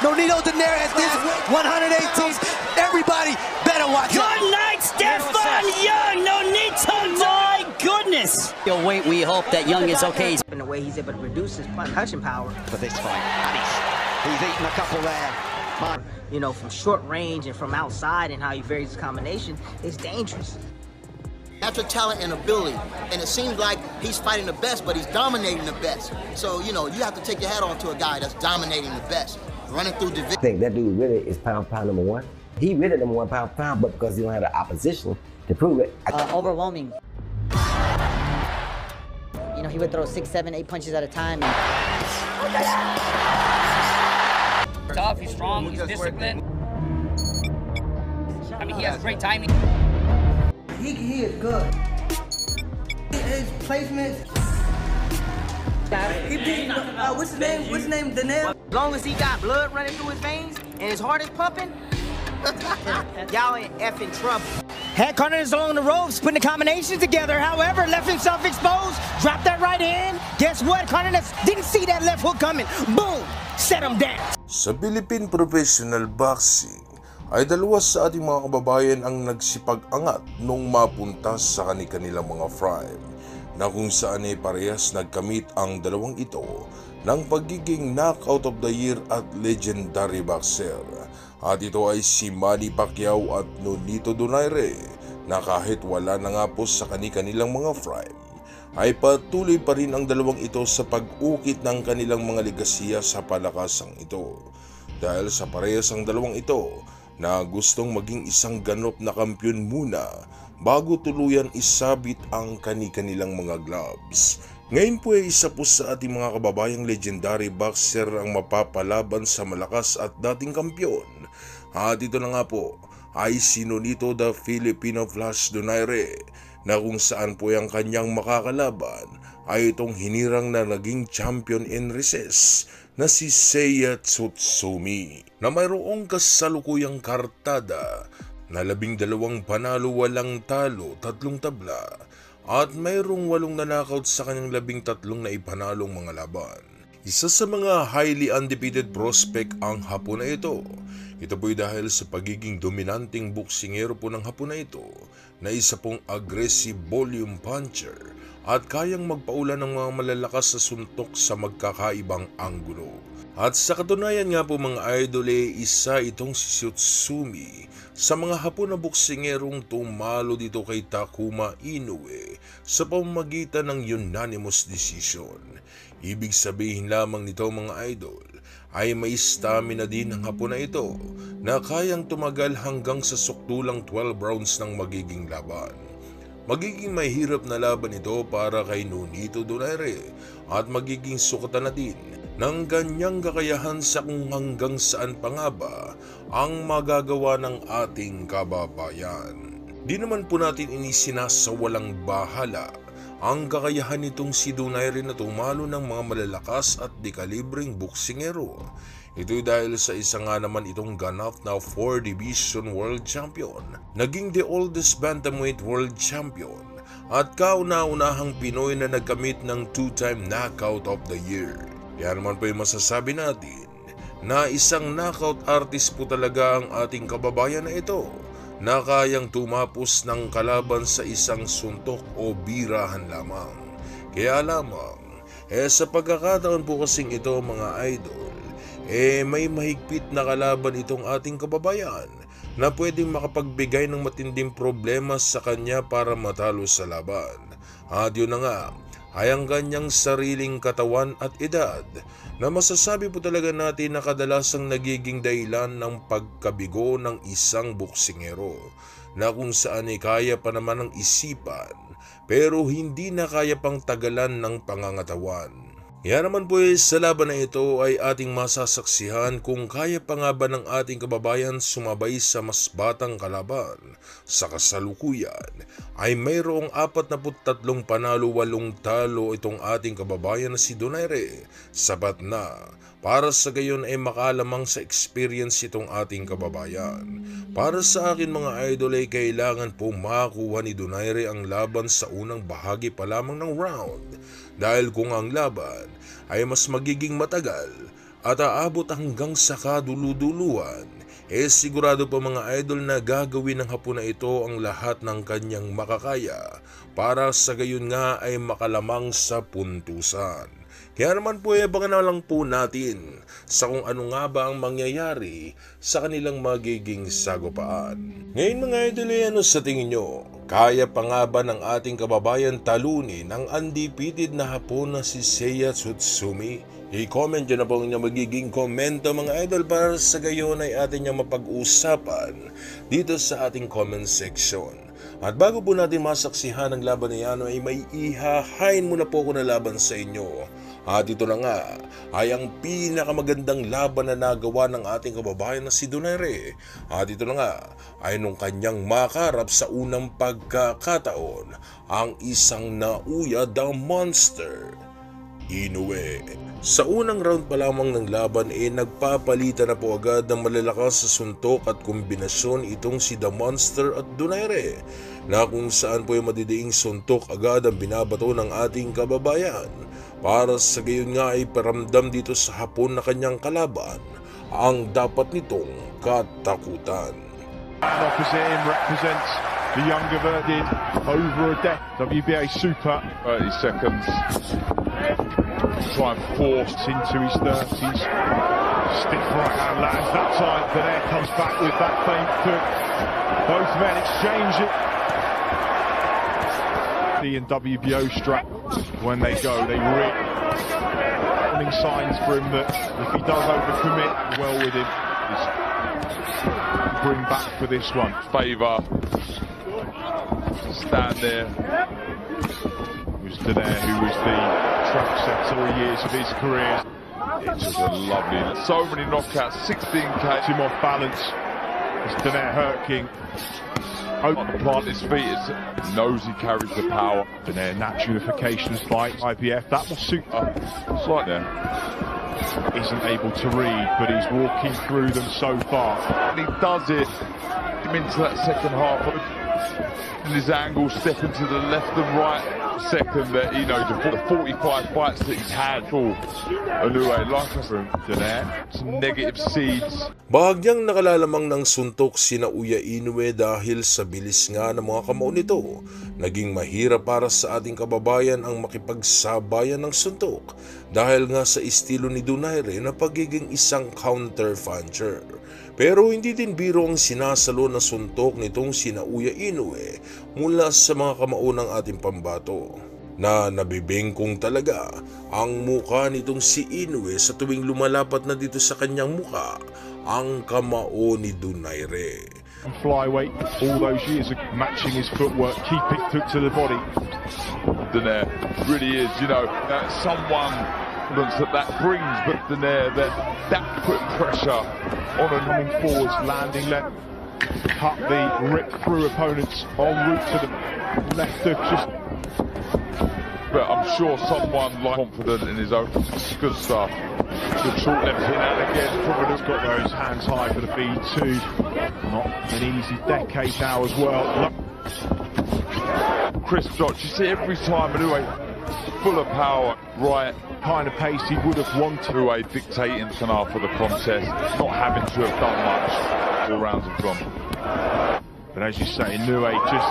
Nonito Donaire at this 118th. Everybody better watch out. Good night, Stefan Young. Nonito, my goodness. Yo, wait, we hope that Young is okay. In the way he's able to reduce his punching power for this fight. And he's eaten a couple there. You know, from short range and from outside, and how he varies his combination is dangerous. Natural talent and ability, and it seems like he's fighting the best, but he's dominating the best. So, you know, you have to take your hat off to a guy that's dominating the best, running through division. I think that dude really is pound number one. He really number one pound, but because he don't have the opposition to prove it. Overwhelming. You know, he would throw 6, 7, 8 punches at a time. Tough, he's strong, he's disciplined. I mean, he has great timing. He is good. His placements. He beat, what's his name? What's his name? Donaire? As long as he got blood running through his veins and his heart is pumping, y'all in effing trouble. Had Cardenas along the ropes, putting the combinations together. However, left himself exposed, dropped that right hand. Guess what? Cardenas didn't see that left hook coming. Boom! Set him down. Sa Philippine Professional Boxing, ay dalawa sa ating mga kababayan ang nagsipag-angat nung mapunta sa kanilang mga prime, na kung saan ay parehas nagkamit ang dalawang ito ng pagiging knockout of the year at legendary boxer. At ito ay si Manny Pacquiao at Nonito Donaire, na kahit wala na nga po sa kanilang mga prime, ay patuloy pa rin ang dalawang ito sa pag-ukit ng kanilang mga legasiya sa palakasang ito. Dahil sa parehas ang dalawang ito na gustong maging isang ganop na kampiyon muna bago tuluyan isabit ang kanilang mga gloves. Ngayon po ay isa po sa ating mga kababayang legendary boxer ang mapapalaban sa malakas at dating kampiyon. At ito na nga po ay si Nonito the Filipino Flash Donaire, na kung saan po ang kanyang makakalaban ay itong hinirang na naging champion in recess na si Seiya Tsutsumi, na mayroong kasalukuyang kartada na 12 panalo, 8 talo, 3 tabla, at mayroong 8 na-knockout sa kanyang 13 na ipanalong mga laban. Isa sa mga highly undefeated prospect ang Hapon na ito. Ito po'y dahil sa pagiging dominanteng boksingero po ng Hapon na ito, na isa pong aggressive volume puncher at kayang magpaulan ng mga malalakas na suntok sa magkakaibang anggulo. At sa katunayan nga po mga idol, isa itong si Tsutsumi sa mga Hapon na boksingerong tumalo dito kay Takuma Inoue sa pamamagitan ng unanimous decision. Ibig sabihin lamang nito mga idol ay may stamina din ang Hapon na ito na kayang tumagal hanggang sa sukdulang 12 rounds ng magiging laban. Magiging mahirap na laban ito para kay Nonito Donaire at magiging sukatan na din ng ganyang kakayahan sa kung hanggang saan pa nga ba ang magagawa ng ating kababayan. Di naman po natin inisinasawalang bahala ang kakayahan nitong si Donaire na tumalo ng mga malalakas at dekalibreng boksingero. Ito dahil sa isa nga naman itong ganap na 4 Division World Champion, naging the oldest Bantamweight World Champion, at kauna-unahang Pinoy na nagkamit ng 2-time Knockout of the Year. Kaya naman po yung masasabi natin na isang knockout artist po talaga ang ating kababayan na ito, na kayang tumapos ng kalaban sa isang suntok o birahan lamang. Kaya lamang, sa pagkakataon po kasing ito mga idol, may mahigpit na kalaban itong ating kababayan na pwedeng makapagbigay ng matinding problema sa kanya para matalo sa laban. At yun na nga, ay ang kanyang sariling katawan at edad, na masasabi po talaga natin na kadalasang nagiging dahilan ng pagkabigo ng isang boksingero, na kung saan ay kaya pa naman ng isipan pero hindi na kaya pang tagalan ng pangangatawan. Yan naman po sa laban na ito ay ating masasaksihan kung kaya pa nga ba ng ating kababayan sumabay sa mas batang kalaban. Sa kasalukuyan ay mayroong 43 panalo, 8 talo itong ating kababayan na si Donaire. Sapat na para sa gayon ay makalamang sa experience itong ating kababayan. Para sa akin mga idol ay kailangan po makakuha ni Donaire ang laban sa unang bahagi pa lamang ng round. Dahil kung ang laban ay mas magiging matagal at aabot hanggang sa kaduluduluhan, sigurado pa mga idol na gagawin ng Hapon na ito ang lahat ng kanyang makakaya para sa gayon nga ay makalamang sa puntusan. Kaya naman po abangan na lang po natin sa kung ano nga ba ang mangyayari sa kanilang magiging sagupaan. Ngayon mga idol, ano sa tingin nyo? Kaya pa nga ba ng ating kababayan talunin ang undefeated na Hapon na si Seiya Tsutsumi? I-comment nyo na po ang inyong magiging komento mga idol para sa gayon ay atin niyang mapag-usapan dito sa ating comment section. At bago po natin masaksihan ang laban na yan ay may ihahain muna po ako na laban sa inyo. At ito na nga ay ang pinakamagandang laban na nagawa ng ating kababayan na si Donaire. At ito na nga ay nung kanyang makarap sa unang pagkakataon ang isang Naoya the Monster Inoue. Sa unang round pa lamang ng laban nagpapalitan na po agad ng malalakas sa suntok at kombinasyon itong si The Monster at Donaire, na kung saan po yung madidiing suntok agad ang binabato ng ating kababayan para sa gayon nga ay paramdam dito sa Hapon na kanyang kalaban ang dapat nitong katakutan. Opposite him represents the younger Verdin over a deck. WBA Super 30 seconds. Try and force into his 30s. Stiff right hand lands that time. Donaire comes back with that feint hook. Both men exchange it. The WBO strap, when they go, they rip. Warning signs for him that if he does overcommit, well with him. Bring back for this one. Favour. Stand there. It was Donaire who was the track setter all years of his career. It's just a lovely, so many knockouts, 16k. Him off balance. It's Donaire Hurking. Open to plant his feet, he knows he carries the power. Donaire naturalification fight, IBF, that will suit it's like there. Isn't able to read, but he's walking through them so far. And he does it, him into that second half. And his angle, stepping to the left and right. Second that, you know, the 45 fights that he's had for Inoue, like us from Donaire, some negative seeds. Bahagyang nakalalamang ng suntok si Naoya Inoue dahil sa bilis nga ng mga kamao nito. Naging mahirap para sa ating kababayan ang makipagsabayan ng suntok dahil nga sa estilo ni Donaire na pagiging isang counter puncher. Pero hindi din biro ang sinasalo na suntok nitong si Naoya Inoue mula sa mga kamao ng ating pambato, na nabibengkong talaga ang mukha nitong si Inoue sa tuwing lumalapat na dito sa kanyang mukha ang kamao ni Donaire. And flyweight, all those years of matching his footwork, keeping it to the body. Donaire really is, you know, someone that brings, but Donaire that put pressure on and coming forwards, landing left, cut the rip through opponents en route to the left hook. Just, but I'm sure someone like confident in his own. Good stuff. Good short left in and again. Providence got those hands high for the B2. Not an easy decade now as well. Chris Dodge, you see every time Inoue full of power, right kind of pace he would have wanted. Inoue dictating tonight for the contest, not having to have done much. 4 rounds have gone. But as you say, Inoue just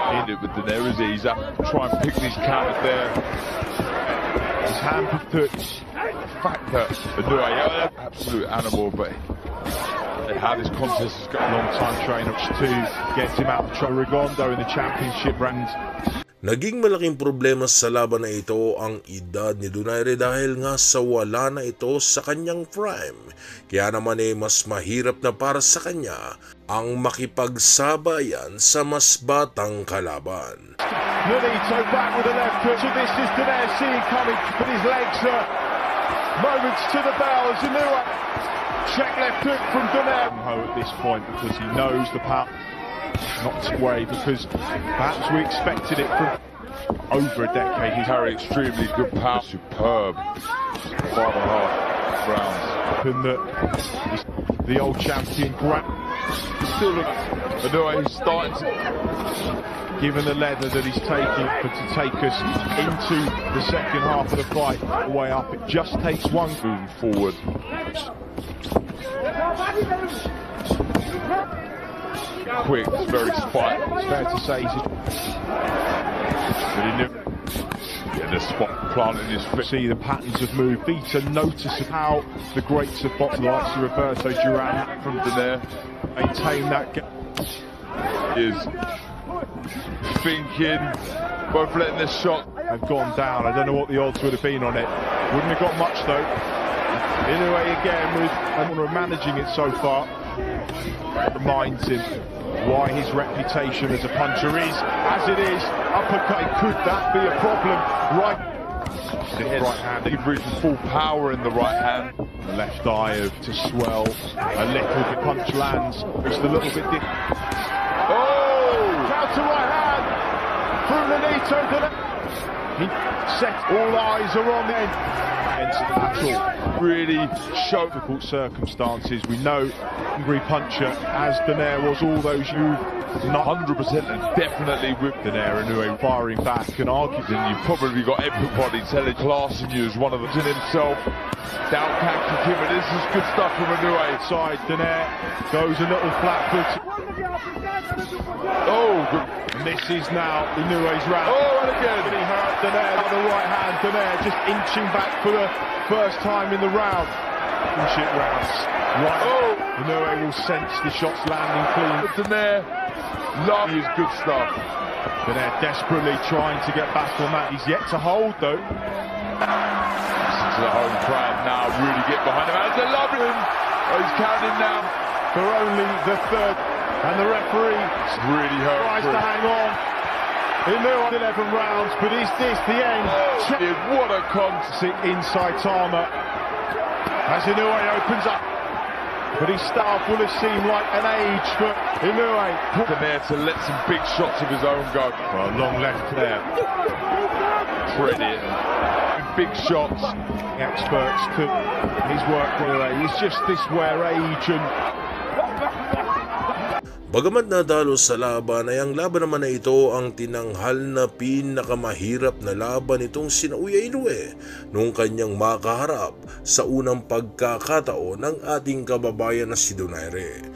in it with Donaire, is he? He's up to try and pick these counters there. His hand put the fact that Inoue, absolute animal, but how this contest has got a long time trainer to get him out of Rigondo in the championship rounds. Naging malaking problema sa laban na ito ang edad ni Donaire dahil nga sa wala na ito sa kanyang prime. Kaya naman mas mahirap na para sa kanya ang makipagsabayan sa mas batang kalaban. Nolito back with the left foot, so this is Donaire seeing coming, but his legs are moments to the bell as Inoue check left hook from Donaire. At this point because he knows the power. Not to worry because perhaps we expected it from over a decade. He's carried extremely good power. Superb. 5.5 rounds. And the old champion still look. Inoue he's starting to. Given the leather that he's taking to take us into the second half of the fight, way up. It just takes one move forward. Quick, very spike. It's fair to say the spot planting his foot. See the patterns of move. Vita notice of how the greats of boxing, like Roberto Duran from Donaire, maintain that gap. Is thinking, both letting this shot have gone down. I don't know what the odds would have been on it. Wouldn't have got much though. Inoue again with managing it so far. Reminds him why his reputation as a puncher is as it is. Uppercut, could that be a problem? Right hand, leverage with full power in the right hand. The left eye to swell. A little bit punch lands. Just a little bit. Oh! Counter right hand from Nonito. He set, all eyes are on the end. Battle really show difficult circumstances. We know angry puncher as Donaire was all those you not 100% and definitely with Donaire. Inoue firing back and arguing. You've probably got everybody telling classing you as one of them in himself. Down can't kick him, and this is good stuff from Inoue. Side Donaire goes a little flat foot. Oh, good. And this is now Inoue's round. Oh, and again he hurt Donaire on the right hand. Donaire just inching back for the first time in the round. Shit rounds. Right. Oh, Inoue will sense the shots landing clean. Donaire, love his good stuff. Donaire desperately trying to get back on that. He's yet to hold though. Listen to the home crowd now really get behind him. And they love him. Oh, he's counting now for only the third. And the referee really tries to hang on. Inoue 11 rounds, but is this the end? Oh, what a contest inside Tama. As Inoue opens up. But his style will have seemed like an age for Inoue. Put him there to let some big shots of his own go. Well, long left there. Credit. Big shots. Experts took his work there. It's just this where age and Bagamat nadalo sa laban ay ang laban naman na ito ang tinanghal na pinakamahirap na laban nitong sina Uya Inoue noong kanyang makaharap sa unang pagkakataon ng ating kababayan na si Donaire.